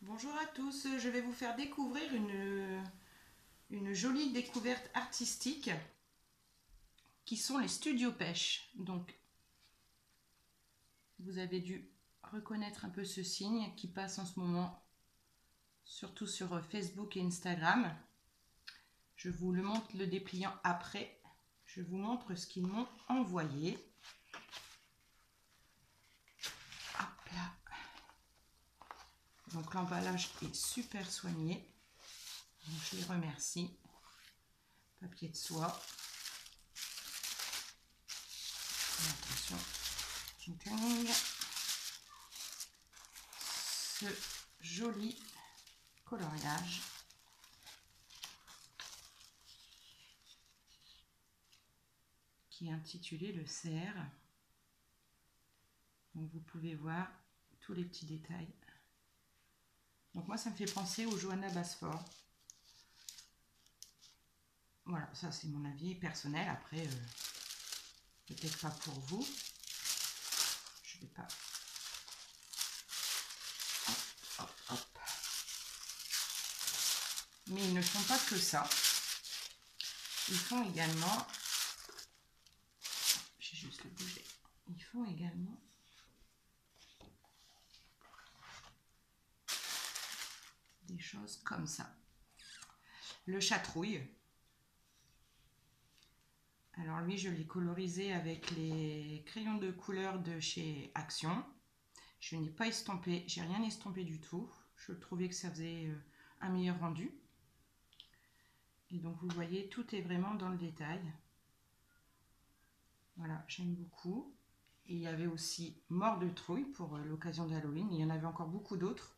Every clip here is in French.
Bonjour à tous, je vais vous faire découvrir une jolie découverte artistique qui sont les studios pêche. Donc vous avez dû reconnaître un peu ce signe qui passe en ce moment, surtout sur Facebook et Instagram. Je vous le montre le dépliant après. Je vous montre ce qu'ils m'ont envoyé. Hop là. Donc l'emballage est super soigné. Donc je les remercie. Papier de soie. Et attention, ce joli coloriage qui est intitulé le cerf. Donc vous pouvez voir tous les petits détails. Donc moi ça me fait penser au Johanna Basford. Voilà, ça c'est mon avis personnel. Après, peut-être pas pour vous. Je vais pas. Hop, hop, hop. Mais ils ne font pas que ça. Ils font également. J'ai juste le bouger. Ils font également. Des choses comme ça. Le chatrouille. Alors lui, je l'ai colorisé avec les crayons de couleur de chez Action. Je n'ai pas estampé, j'ai rien estampé du tout. Je trouvais que ça faisait un meilleur rendu. Et donc vous voyez, tout est vraiment dans le détail. Voilà, j'aime beaucoup. Et il y avait aussi Mort de trouille pour l'occasion d'Halloween. Il y en avait encore beaucoup d'autres.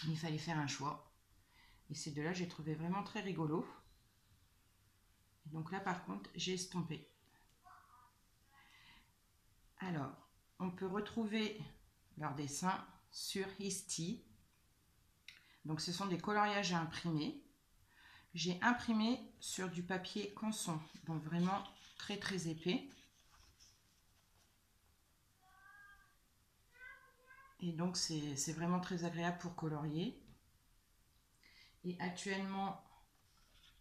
Il fallait faire un choix. Et ces deux-là, j'ai trouvé vraiment très rigolo. Et donc là, par contre, j'ai estampé. Alors, on peut retrouver leurs dessins sur Histy. Donc, ce sont des coloriages à imprimer. J'ai imprimé sur du papier canson, donc vraiment très très épais. Et donc, c'est vraiment très agréable pour colorier. Et actuellement,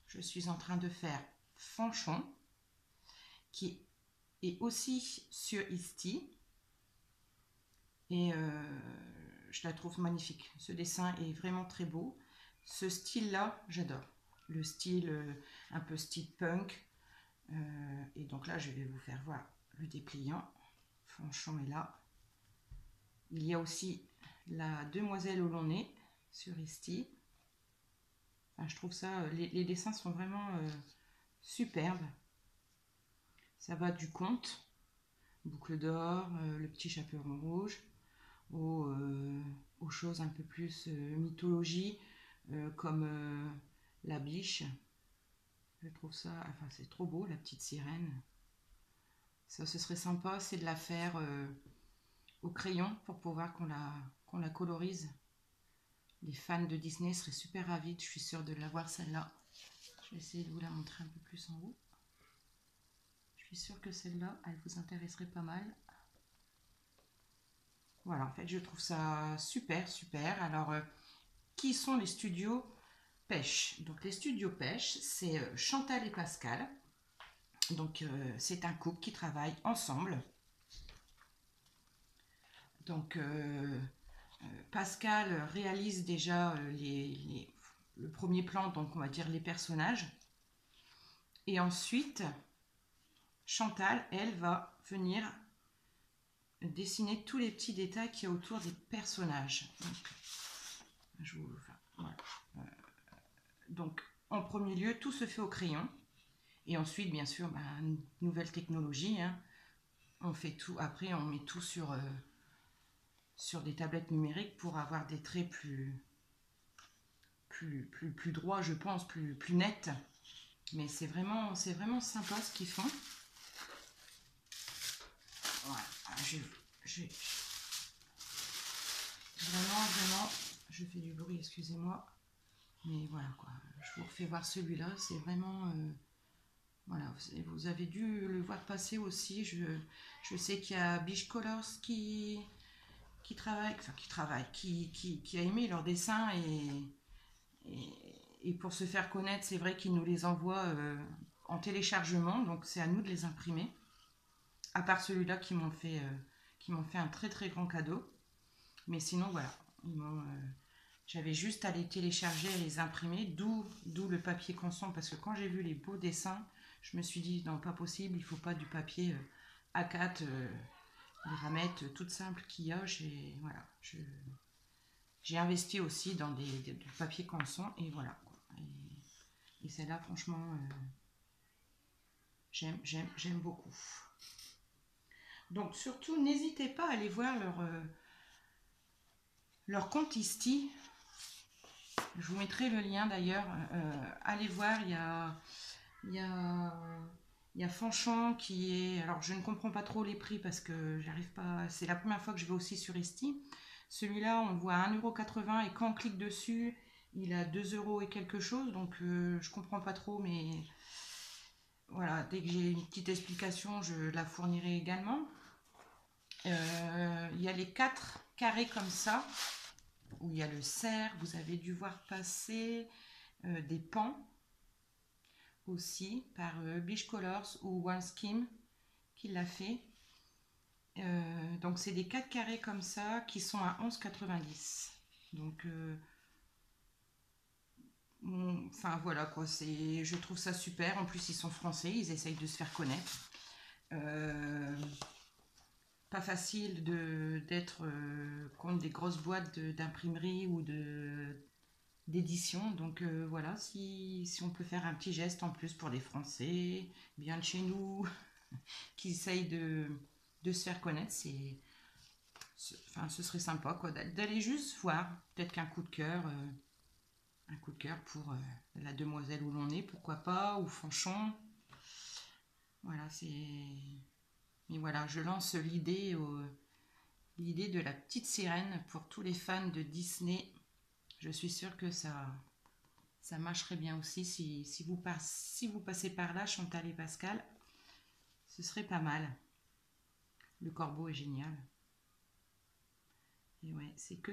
je suis en train de faire Fanchon, qui est aussi sur Histy. Et je la trouve magnifique. Ce dessin est vraiment très beau. Ce style-là, j'adore. Le style un peu style punk. Et donc là, je vais vous faire voir le dépliant. Fanchon est là. Il y a aussi la demoiselle au long nez sur Histy. Enfin, je trouve ça, les dessins sont vraiment superbes. Ça va du conte, boucle d'or, le petit chaperon rouge, aux choses un peu plus mythologie, comme la biche. Je trouve ça, enfin c'est trop beau, la petite sirène. Ça, ce serait sympa, c'est de la faire au crayon pour pouvoir qu'on la colorise. Les fans de Disney seraient super ravis, je suis sûre de l'avoir celle-là. Je vais essayer de vous la montrer un peu plus en haut. Je suis sûre que celle-là, elle vous intéresserait pas mal. Voilà, en fait, je trouve ça super, super. Alors, qui sont les studios pêche? Donc, les studios pêche, c'est Chantal et Pascal. Donc, c'est un couple qui travaille ensemble. Donc, Pascal réalise déjà le premier plan, donc on va dire les personnages. Et ensuite, Chantal, elle, va venir dessiner tous les petits détails qu'il y a autour des personnages. Donc, en premier lieu, tout se fait au crayon. Et ensuite, bien sûr, nouvelle technologie. Hein. On fait tout. Après, on met tout sur des tablettes numériques pour avoir des traits plus droits, je pense, plus nets. Mais c'est vraiment sympa ce qu'ils font. Voilà. Vraiment, je fais du bruit, excusez-moi. Mais voilà quoi, je vous refais voir celui-là, c'est vraiment... voilà, vous avez dû le voir passer aussi. Je sais qu'il y a Biche Colors qui qui a aimé leurs dessins et pour se faire connaître, c'est vrai qu'ils nous les envoient en téléchargement, donc c'est à nous de les imprimer. À part celui-là qui m'ont fait un très très grand cadeau. Mais sinon, voilà, j'avais juste à les télécharger et les imprimer, d'où le papier consent, parce que quand j'ai vu les beaux dessins, je me suis dit, non, pas possible, il faut pas du papier A4, les ramettes toutes simples qu'il y a. Voilà, j'ai investi aussi dans du papier consent, et voilà. Et celle-là, franchement, j'aime beaucoup. Donc surtout, n'hésitez pas à aller voir leur compte Isti. Je vous mettrai le lien d'ailleurs. Allez voir, il y a Fanchon qui est... Alors je ne comprends pas trop les prix parce que j'arrive pas... C'est la première fois que je vais aussi sur Isti. Celui-là, on voit à 1,80 € et quand on clique dessus, il a 2 € et quelque chose. Donc je comprends pas trop, mais voilà, dès que j'ai une petite explication, je la fournirai également. Il y a les 4 carrés comme ça, où il y a le cerf, vous avez dû voir passer des pans aussi par Beach Colors ou One Skim qui l'a fait. Donc c'est des 4 carrés comme ça qui sont à 11,90 €. Donc enfin voilà quoi, je trouve ça super. En plus ils sont français, ils essayent de se faire connaître. Pas facile d'être contre des grosses boîtes d'imprimerie ou d'édition. Donc voilà, si on peut faire un petit geste en plus pour les Français, bien de chez nous, qui essayent de se faire connaître, enfin, ce serait sympa quoi, d'aller juste voir. Peut-être qu'un coup de cœur, pour la demoiselle où l'on est, pourquoi pas, ou Fanchon. Voilà, mais voilà, je lance l'idée de la petite sirène pour tous les fans de Disney. Je suis sûre que ça marcherait bien aussi si vous passez par là, Chantal et Pascal. Ce serait pas mal. Le corbeau est génial. Et ouais, c'est que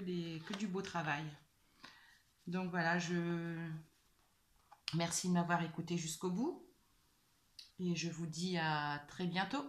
du beau travail. Donc voilà, merci de m'avoir écouté jusqu'au bout. Et je vous dis à très bientôt.